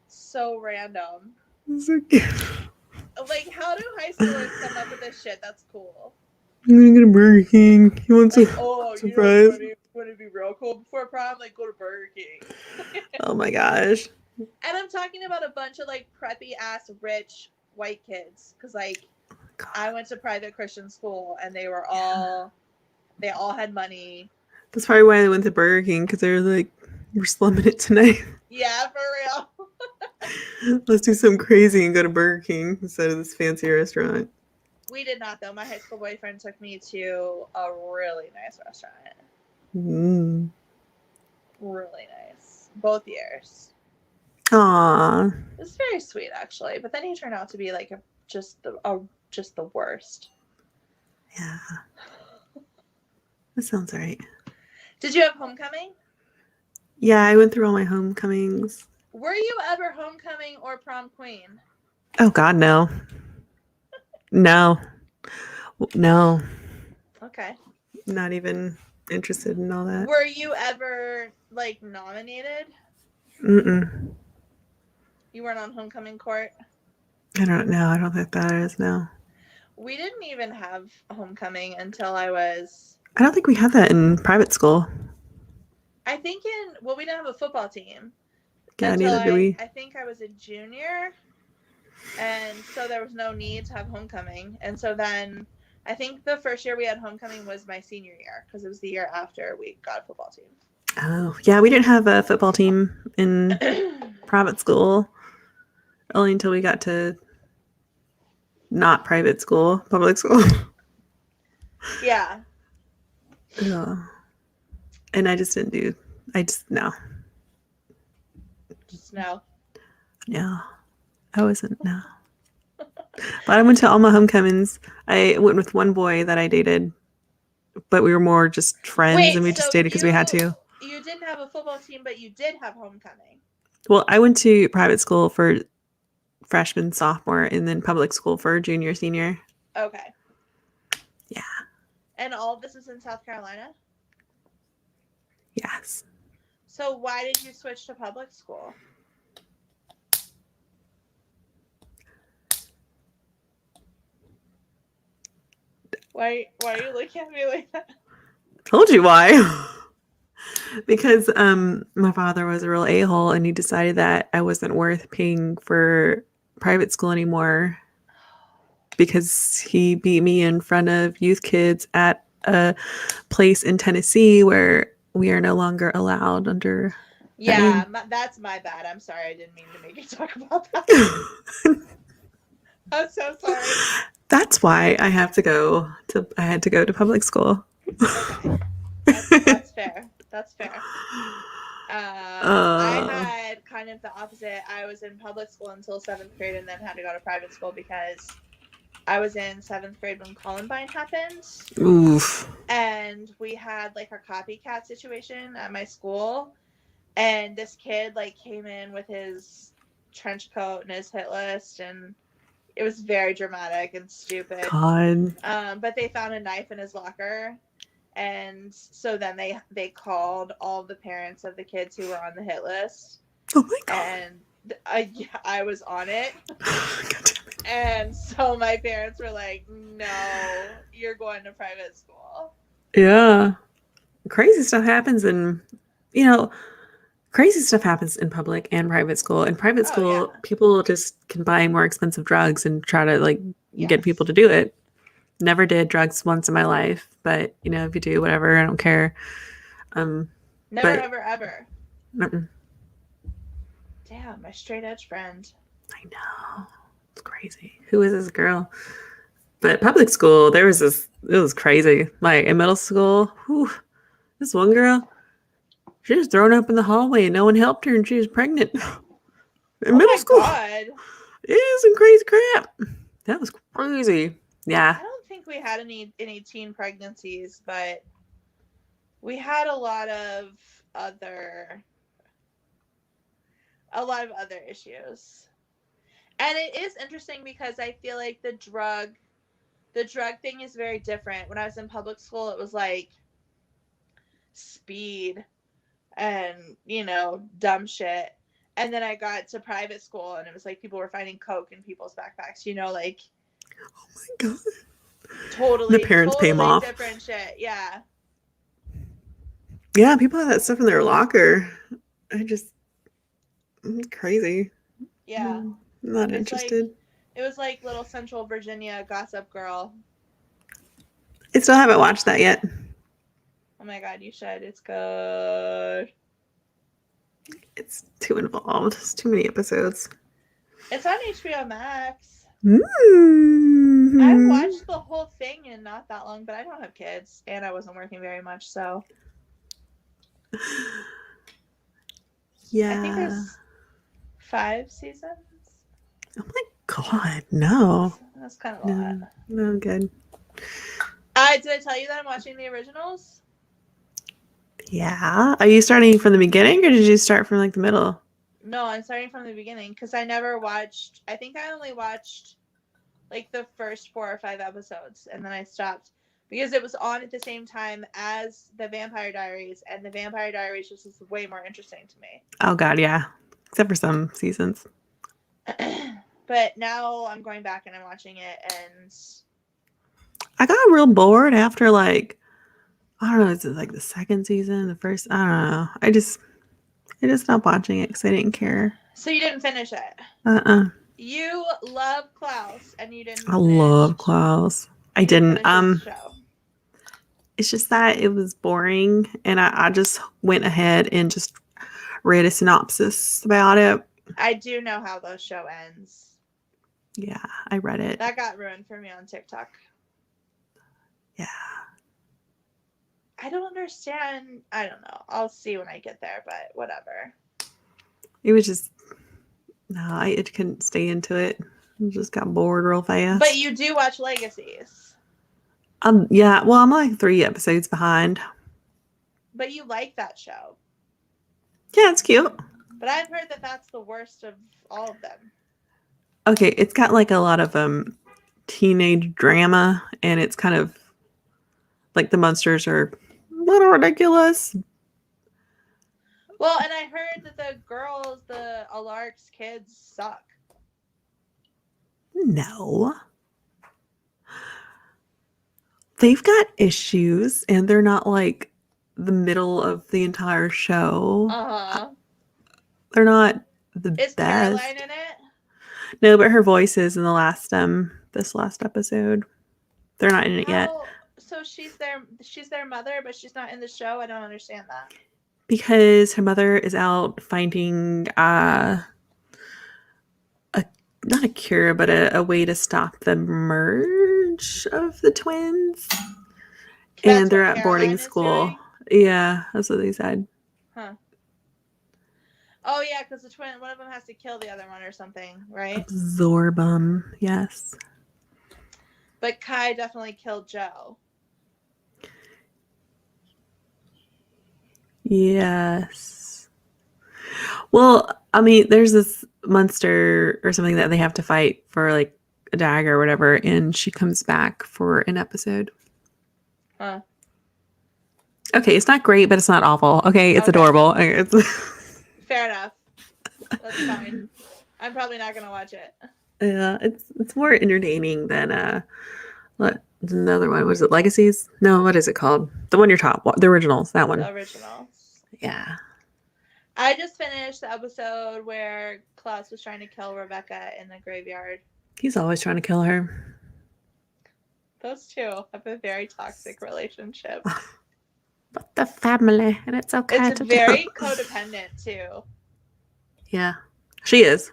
so random. So cute. Like, how do high schoolers come up with this shit? That's cool. I'm gonna go to Burger King. You want some surprise? You want to be real cool before prom? Like, go to Burger King. Oh my gosh. And I'm talking about a bunch of like preppy ass rich white kids, because like I went to private Christian school and they were they all had money. That's probably why they went to Burger King, because they were like, we're slumming it tonight. Yeah, for real. Let's do something crazy and go to Burger King instead of this fancy restaurant. We did not, though. My high school boyfriend took me to a really nice restaurant. Mm. Really nice. Both years. Aww. It was very sweet, actually. But then he turned out to be like just the worst. Yeah. That sounds right. Did you have homecoming? Yeah, I went through all my homecomings. Were you ever homecoming or prom queen? Oh God, no. No. Okay. Not even interested in all that. Were you ever like nominated? Mm-mm. You weren't on homecoming court? I don't know. I don't think that is no. We didn't even have homecoming until I was, I don't think we had that in private school. I think well, we didn't have a football team Yeah, until neither do we. I think I was a junior, and so there was no need to have homecoming. And so then I think the first year we had homecoming was my senior year, because it was the year after we got a football team. Oh, yeah, we didn't have a football team in private school only until we got to not private school, public school. Yeah. Yeah. And I just didn't do, no. Just no. No. I wasn't, no. But I went to all my homecomings. I went with one boy that I dated, but we were more just friends. Wait, and we so just dated because we had to. You didn't have a football team, but you did have homecoming. Well, I went to private school for freshman, sophomore, and then public school for junior, senior. Okay. Yeah. And all of this is in South Carolina? Yes. So why did you switch to public school? Why are you looking at me like that? Told you why. Because my father was a real a-hole, and he decided that I wasn't worth paying for private school anymore because he beat me in front of youth kids at a place in Tennessee where we are no longer allowed under. Yeah, that's my bad. I'm sorry. I didn't mean to make you talk about that. I'm so sorry. That's why I had to go to public school. Okay. That's fair. That's fair. I had kind of the opposite. I was in public school until 7th grade and then had to go to private school because I was in 7th grade when Columbine happened. Oof. And we had like a copycat situation at my school. And this kid like came in with his trench coat and his hit list, and it was very dramatic and stupid. God. But they found a knife in his locker. And so then they called all the parents of the kids who were on the hit list. Oh my God. And I was on it. God damn it. And so my parents were like, no, you're going to private school. Yeah. Crazy stuff happens crazy stuff happens in public and private school. In private school, people just can buy more expensive drugs and try to get people to do it. Never did drugs once in my life, but if you do, whatever, I don't care. Never, ever. Mm-mm. Damn, my straight edge friend. I know. It's crazy. Who is this girl? But public school, it was crazy. Like in middle school, this one girl, she was thrown up in the hallway and no one helped her and she was pregnant. In middle school. God. It is some crazy crap. That was crazy. Yeah. I don't think we had any teen pregnancies, but we had a lot of other issues. And it is interesting because I feel like the drug thing is very different. When I was in public school, it was like speed and, dumb shit. And then I got to private school and it was like people were finding coke in people's backpacks, like. Oh my God. Totally. The parents pay them off. Different shit. Yeah. Yeah, people have that stuff in their locker. It's crazy. Yeah. I'm not interested. It was like Little Central Virginia Gossip Girl. I still haven't watched that yet. Oh my God, you should. It's good. It's too involved. It's too many episodes. It's on HBO Max. Mm-hmm. I watched the whole thing in not that long, but I don't have kids, and I wasn't working very much, so. Yeah. I think there's 5 seasons. Oh my God, no. That's kind of a lot. No, good. Did I tell you that I'm watching the originals? Yeah. Are you starting from the beginning or did you start from the middle? No, I'm starting from the beginning because I never watched. I think I only watched the first 4 or 5 episodes and then I stopped because it was on at the same time as the Vampire Diaries, and the Vampire Diaries just is way more interesting to me. Oh God, yeah. Except for some seasons. But now I'm going back and I'm watching it, and I got real bored after like, I don't know, is it like the second season, the first? I don't know. I just stopped watching it because I didn't care. so you didn't finish it. You love Klaus, and you didn't. I love Klaus. I didn't. Show. It's just that it was boring, and I just went ahead and just read a synopsis about it. I do know how the show ends. Yeah, I read it. That got ruined for me on TikTok. Yeah. I don't understand. I don't know. I'll see when I get there, but whatever. It was just, no, I couldn't stay into it. I just got bored real fast. But you do watch Legacies. Yeah, well, I'm like 3 episodes behind. But you like that show. Yeah, it's cute. But I've heard that that's the worst of all of them. Okay, it's got like a lot of teenage drama, and it's kind of like the monsters are a little ridiculous. Well, and I heard that the girls, the Alark's kids, suck. No. They've got issues, and they're not like the middle of the entire show. Uh-huh. They're not the best. Is Caroline in it? No, but her voice is in the last this last episode. They're not in it yet. So she's their mother, but she's not in the show. I don't understand that. Because her mother is out finding not a cure, but a way to stop the merge of the twins. And they're at boarding school. Yeah, that's what they said. Huh. Oh yeah, because one of them has to kill the other one or something, right? Absorb them, yes. But Kai definitely killed Joe. Yes. Well, I mean, there's this monster or something that they have to fight for, like a dagger or whatever, and she comes back for an episode. Huh. Okay, it's not great, but it's not awful. Okay, it's adorable. Fair enough. That's fine. I'm probably not gonna watch it. Yeah, it's more entertaining than what another one was it? Legacies? No, what is it called? The one you're talking, the originals. That one. The originals. Yeah. I just finished the episode where Klaus was trying to kill Rebecca in the graveyard. He's always trying to kill her. Those two have a very toxic relationship. But the family, and it's okay. It's very codependent too. Yeah, she is.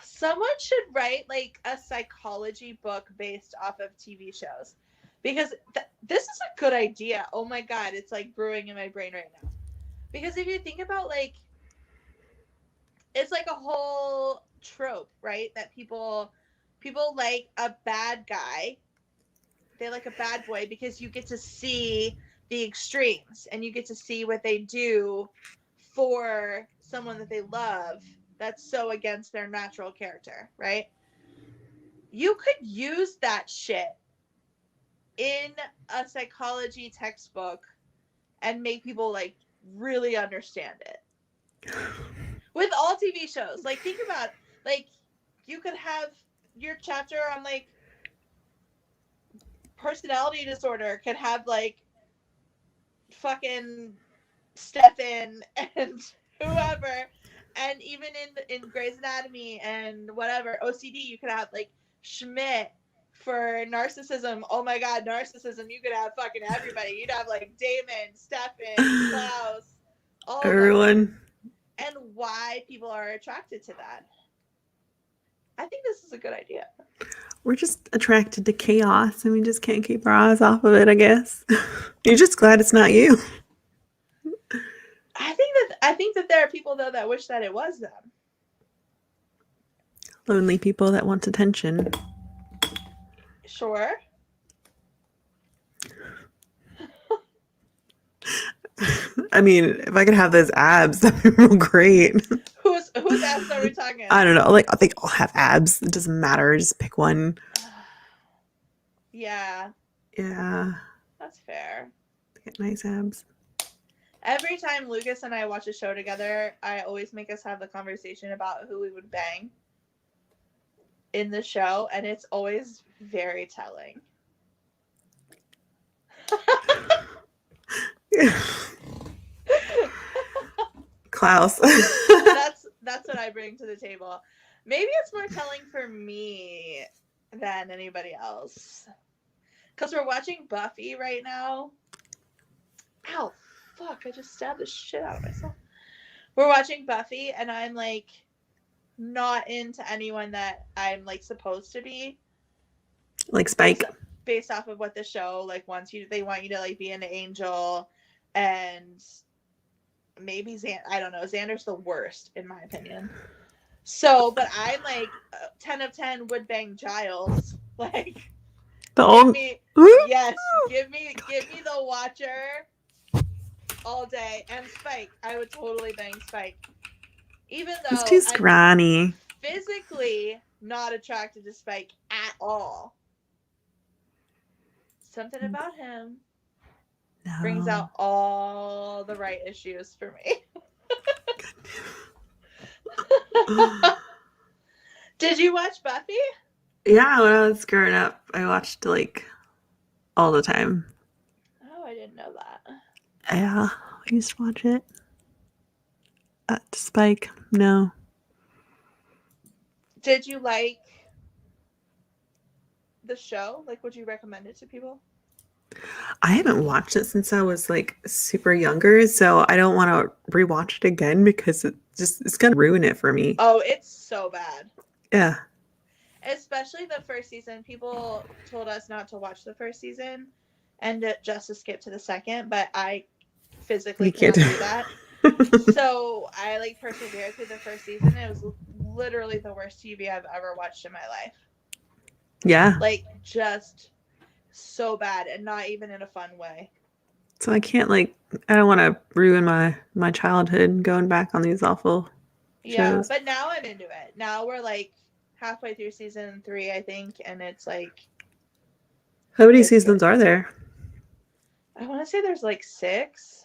Someone should write like a psychology book based off of TV shows, because this is a good idea. Oh my god, it's like brewing in my brain right now. Because if you think about like, it's like a whole trope, right? That people like a bad guy. They like a bad boy because you get to see the extremes and you get to see what they do for someone that they love that's so against their natural character, right? You could use that shit in a psychology textbook and make people like really understand it. With all TV shows, like think about like you could have your chapter on like personality disorder could have like fucking Stefan and whoever, and even in Grey's Anatomy and whatever OCD, you could have like Schmidt for narcissism. Oh my god, narcissism! You could have fucking everybody. You'd have like Damon, Stefan, Klaus, all everyone. And why people are attracted to that? I think this is a good idea. We're just attracted to chaos, and we just can't keep our eyes off of it, I guess. You're just glad it's not you. I think that there are people though that wish that it was them. Lonely people that want attention. Sure. I mean, if I could have those abs, that'd be real great. Whose abs are we talking about? I don't know. Like, I think I'll have abs. It doesn't matter. Just pick one. Yeah. Yeah. That's fair. They get nice abs. Every time Lucas and I watch a show together, I always make us have the conversation about who we would bang in the show, and it's always very telling. Klaus. That's what I bring to the table. Maybe it's more telling for me than anybody else. Because we're watching Buffy right now. Ow, fuck, I just stabbed the shit out of myself. We're watching Buffy, and I'm like not into anyone that I'm like supposed to be. Like Spike. Based off of what the show like wants you to, they want you to like be an angel, and maybe I don't know, Xander's the worst in my opinion. So, but I'm like 10 of 10 would bang Giles. Like, give me the Watcher all day, and Spike. I would totally bang Spike, even though he's too scrawny. I'm physically not attracted to Spike at all. Something about him brings out all the right issues for me. Did you watch Buffy? Yeah, when I was growing up, I watched like all the time. Oh, I didn't know that. Yeah, I used to watch it. Spike, no. Did you like the show? Like, would you recommend it to people? I haven't watched it since I was like super younger, so I don't want to rewatch it again because it's gonna ruin it for me. Oh, it's so bad. Yeah. Especially the first season. People told us not to watch the first season and just to skip to the second, but I physically can't do that. So I like persevered through the first season. It was literally the worst TV I've ever watched in my life. Yeah. Like, just so bad, and not even in a fun way. So I can't I don't want to ruin my childhood going back on these awful shows. But now I'm into it. Now we're like halfway through season 3, I think, and it's like, how many seasons are there? I want to say there's like 6.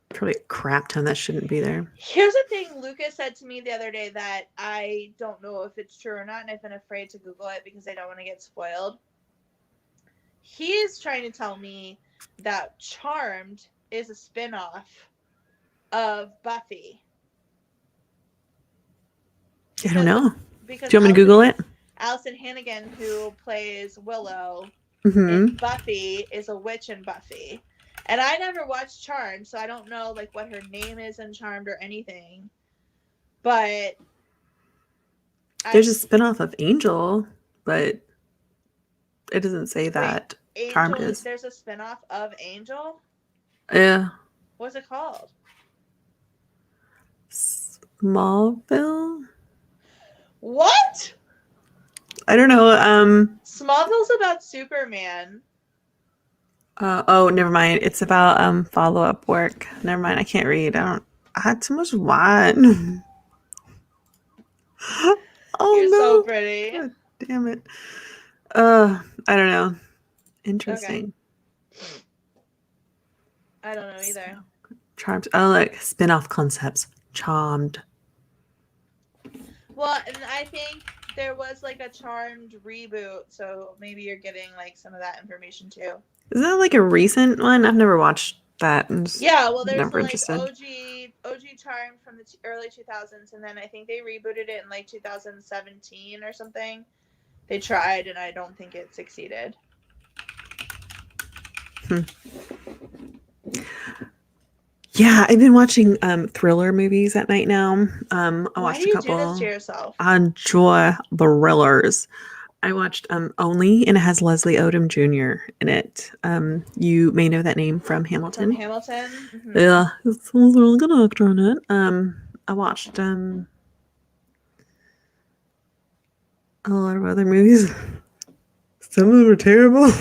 Probably a crap ton that shouldn't be there. Here's the thing Lucas said to me the other day that I don't know if it's true or not, and I've been afraid to Google it because I don't want to get spoiled. He's trying to tell me that Charmed is a spinoff of Buffy. I don't know. Because do you want me to Google it? Allison Hannigan, who plays Willow in Buffy, is a witch in Buffy. And I never watched Charmed, so I don't know like what her name is in Charmed or anything. But there's a spinoff of Angel, but it doesn't say that Charmed is. There's a spinoff of Angel? Yeah. What's it called? Smallville? What? I don't know. Smallville's about Superman. Oh, never mind. It's about follow-up work. Never mind. I can't read. I had too much wine. Oh, You're no. so pretty. God damn it. I don't know. Interesting. Okay. I don't know either. Charmed. Oh, like spin-off concepts. Charmed. Well, and I think there was like a Charmed reboot, so maybe you're getting like some of that information too. Is that like a recent one? I've never watched that. Yeah, well, there's the, like OG Charmed from the early 2000s, and then I think they rebooted it in like 2017 or something. They tried, and I don't think it succeeded. Yeah, I've been watching thriller movies at night now. I watched a couple. Why do you do this to yourself? I enjoy thrillers. I watched Only, and it has Leslie Odom Jr. in it. You may know that name from Hamilton. From Hamilton? Mm-hmm. Yeah, it's a really good actor in it. I watched a lot of other movies. Some of them are terrible.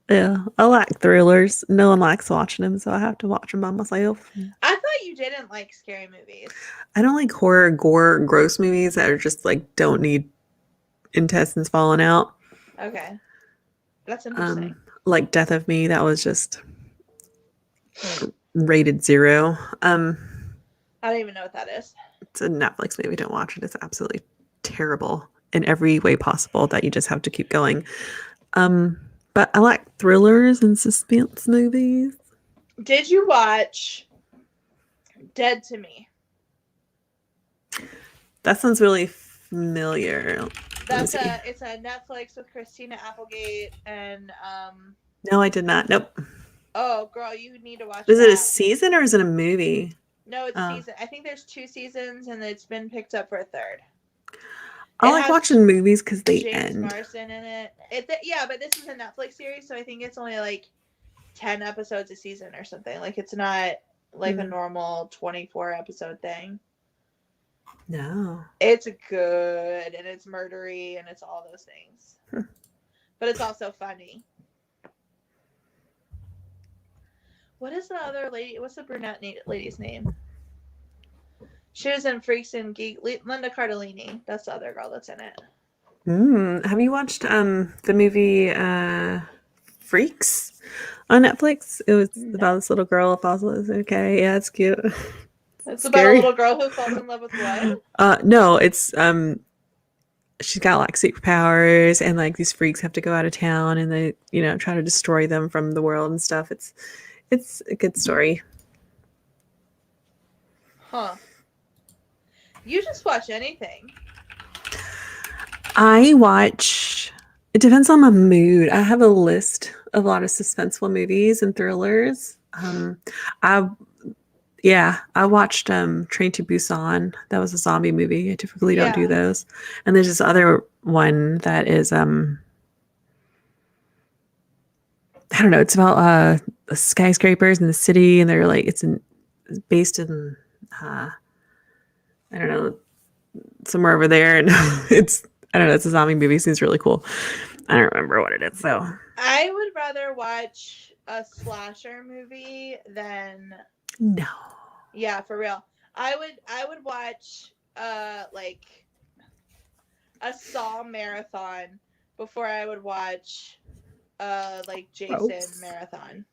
Yeah, I like thrillers. No one likes watching them, so I have to watch them by myself. I thought you didn't like scary movies. I don't like horror, gore, gross movies that are just like don't need intestines falling out. Okay. That's interesting. Like Death of Me, that was just rated 0. I don't even know what that is. It's a Netflix movie. Don't watch it. It's absolutely terrible in every way possible that you just have to keep going. But I like thrillers and suspense movies. Did you watch Dead to Me? That sounds really familiar. It's a Netflix with Christina Applegate and No, I did not. Nope. Oh, girl, you need to watch. Is it a season or is it a movie? No, it's season. I think there's 2 seasons and it's been picked up for a 3rd. I like watching movies because they James end. Marsden in it. Yeah, but this is a Netflix series, so I think it's only like 10 episodes a season or something. Like it's not like a normal 24 episode thing. No. It's good and it's murdery and it's all those things. But it's also funny. What is the other lady? What's the brunette lady's name? She was in Freaks and Geek. Linda Cardellini. That's the other girl that's in it. Have you watched the movie Freaks on Netflix? It was about this little girl. Okay, yeah, it's cute. It's about a little girl who falls in love with what? No, it's she's got like superpowers and like these freaks have to go out of town and they, try to destroy them from the world and stuff. It's a good story. Huh. You just watch anything. It depends on my mood. I have a list of a lot of suspenseful movies and thrillers. I watched Train to Busan. That was a zombie movie. I typically don't do those. And there's this other one that is I don't know, it's about skyscrapers in the city and they're like it's based in I don't know, somewhere over there, and it's a zombie movie. It seems really cool. I don't remember what it is, so I would rather watch a slasher movie than no. Yeah, for real. I would watch like a Saw marathon before I would watch like Jason marathon.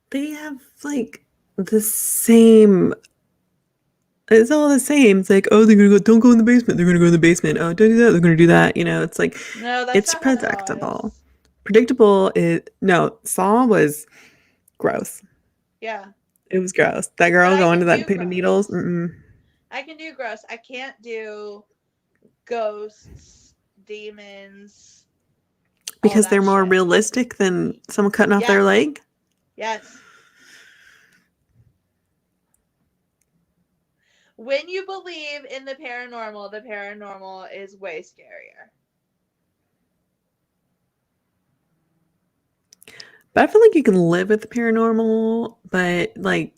They have like the same. It's all the same. It's like, oh, they're gonna go. Don't go in the basement. They're gonna go in the basement. Oh, don't do that. They're gonna do that. It's like no, that's it's predictable. Predictable is no. Saw was gross. Yeah, it was gross. That girl going to that pit of needles. I can do gross. I can't do ghosts, demons. Because they're more realistic than someone cutting off their leg. Yes. When you believe in the paranormal is way scarier. But I feel like you can live with the paranormal, but like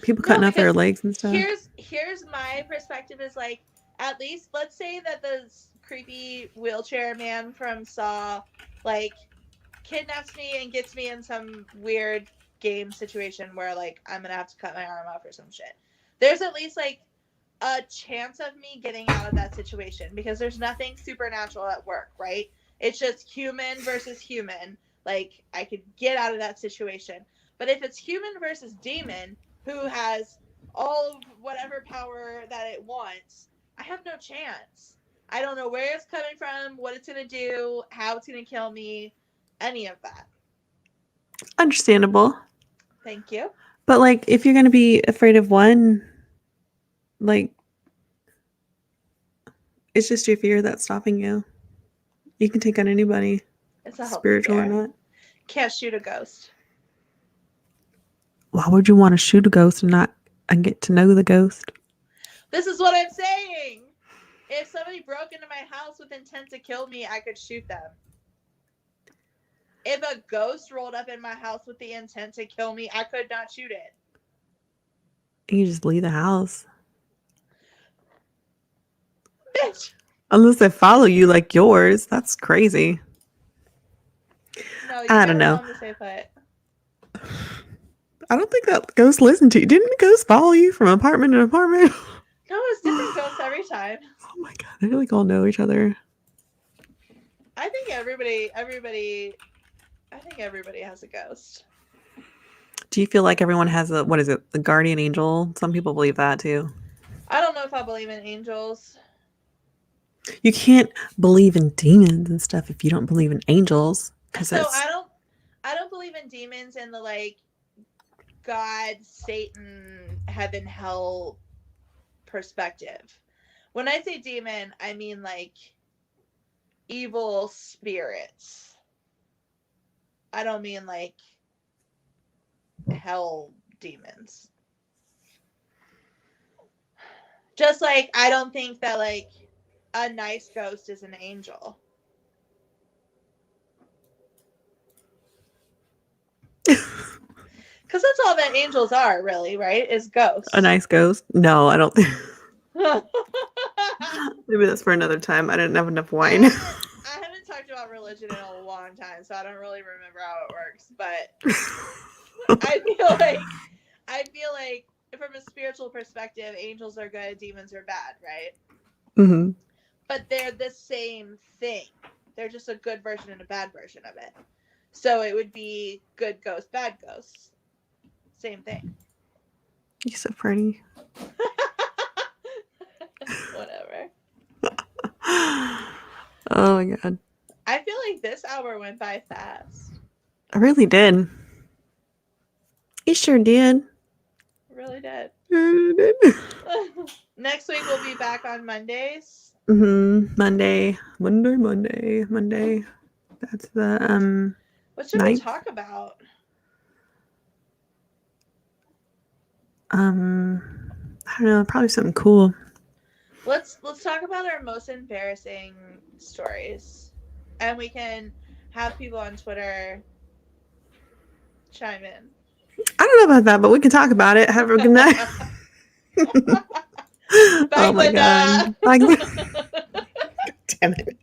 people cutting off their legs and stuff. Here's my perspective is like, at least let's say that the creepy wheelchair man from Saw like kidnaps me and gets me in some weird game situation where like I'm gonna have to cut my arm off or some shit. There's at least like a chance of me getting out of that situation because there's nothing supernatural at work, right? It's just human versus human. Like I could get out of that situation. But if it's human versus demon who has all of whatever power that it wants, I have no chance. I don't know where it's coming from, what it's going to do, how it's going to kill me, any of that. Understandable. Thank you. But like if you're going to be afraid of one, like it's just your fear that's stopping you. You can take on anybody. It's a spiritual or not. Can't shoot a ghost. Why would you want to shoot a ghost and get to know the ghost? This is what I'm saying. If somebody broke into my house with intent to kill me, I could shoot them. If a ghost rolled up in my house with the intent to kill me, I could not shoot it. You just leave the house. Bitch. Unless they follow you like yours. That's crazy. No, I don't know. I don't think that ghost listened to you. Didn't the ghost follow you from apartment to apartment? No, it's different ghosts every time. Oh my god, they like all know each other. I think everybody has a ghost. Do you feel like everyone has a, what is it, the guardian angel? Some people believe that too. I don't know if I believe in angels. You can't believe in demons and stuff if you don't believe in angels. So I don't believe in demons in the like God, Satan, heaven, hell perspective. When I say demon, I mean like evil spirits. I don't mean like hell demons. Just like I don't think that like a nice ghost is an angel. Because that's all that angels are, really, right? Is ghosts. A nice ghost? No, I don't think. Maybe that's for another time. I didn't have enough wine. I haven't talked about religion in a long time, so I don't really remember how it works. But I feel like from a spiritual perspective, angels are good, demons are bad, right? Mm-hmm. But they're the same thing. They're just a good version and a bad version of it. So it would be good ghosts, bad ghosts. Same thing. You're so pretty. Whatever. Oh my god. I feel like this hour went by fast. I really did. You sure did. Really did. You did. Next week we'll be back on Mondays. Monday. That's the What should we talk about? I don't know, probably something cool. Let's talk about our most embarrassing stories. And we can have people on Twitter chime in. I don't know about that, but we can talk about it. Have a good night. Bye, oh my Linda. god. Bye. Damn it.